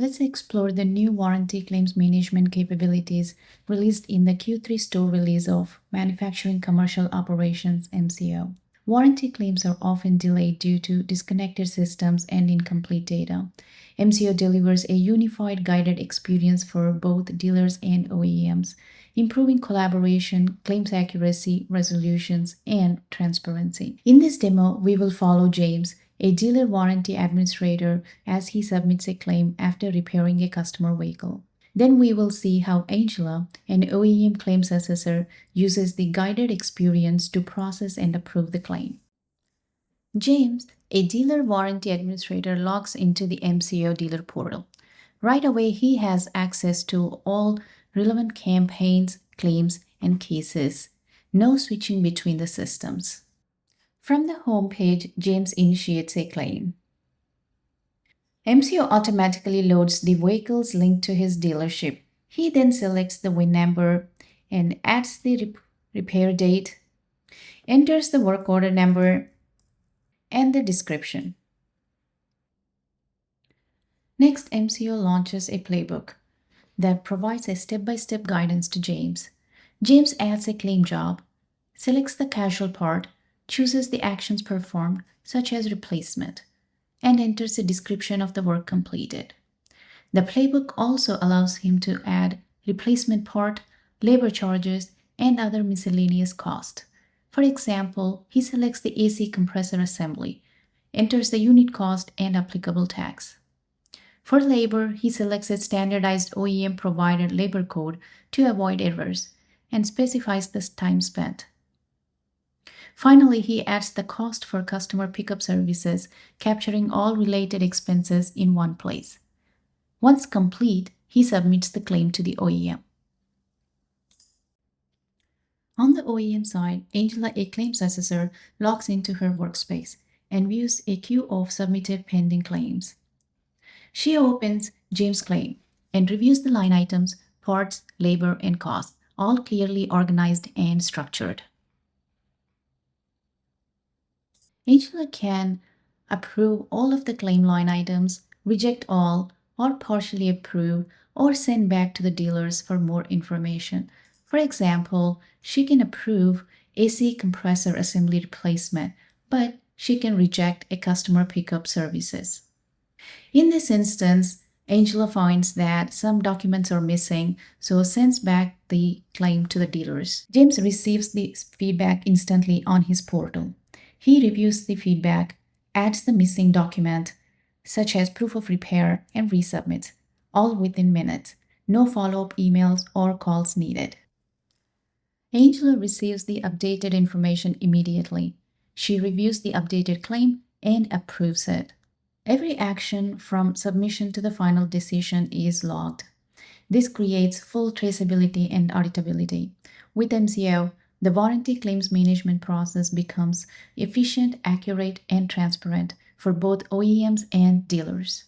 Let's explore the new warranty claims management capabilities released in the Q3 store release of Manufacturing Commercial Operations MCO. Warranty claims are often delayed due to disconnected systems and incomplete data. MCO delivers a unified guided experience for both dealers and OEMs, improving collaboration, claims accuracy, resolutions, and transparency. In this demo, we will follow James, a dealer warranty administrator, as he submits a claim after repairing a customer vehicle. Then we will see how Angela, an OEM claims assessor, uses the guided experience to process and approve the claim. James, a dealer warranty administrator, logs into the MCO dealer portal. Right away, he has access to all relevant campaigns, claims, and cases. No switching between the systems. From the home page, James initiates a claim. MCO automatically loads the vehicles linked to his dealership. He then selects the VIN number and adds the repair date, enters the work order number, and the description. Next, MCO launches a playbook that provides a step-by-step guidance to James. James adds a claim job, selects the casual part, chooses the actions performed, such as replacement, and enters a description of the work completed. The playbook also allows him to add replacement part, labor charges, and other miscellaneous costs. For example, he selects the AC compressor assembly, enters the unit cost and applicable tax. For labor, he selects a standardized OEM provided labor code to avoid errors and specifies the time spent. Finally, he adds the cost for customer pickup services, capturing all related expenses in one place. Once complete, he submits the claim to the OEM. On the OEM side, Angela, a claims assessor, logs into her workspace and views a queue of submitted pending claims. She opens James' claim and reviews the line items, parts, labor, and costs, all clearly organized and structured. Angela can approve all of the claim line items, reject all, or partially approve, or send back to the dealers for more information. For example, she can approve AC compressor assembly replacement, but she can reject a customer pickup services. In this instance, Angela finds that some documents are missing, so sends back the claim to the dealers. James receives the feedback instantly on his portal. He reviews the feedback, adds the missing document, such as proof of repair, and resubmits, all within minutes. No follow-up emails or calls needed. Angela receives the updated information immediately. She reviews the updated claim and approves it. Every action from submission to the final decision is logged. This creates full traceability and auditability. With MCO, the warranty claims management process becomes efficient, accurate, and transparent for both OEMs and dealers.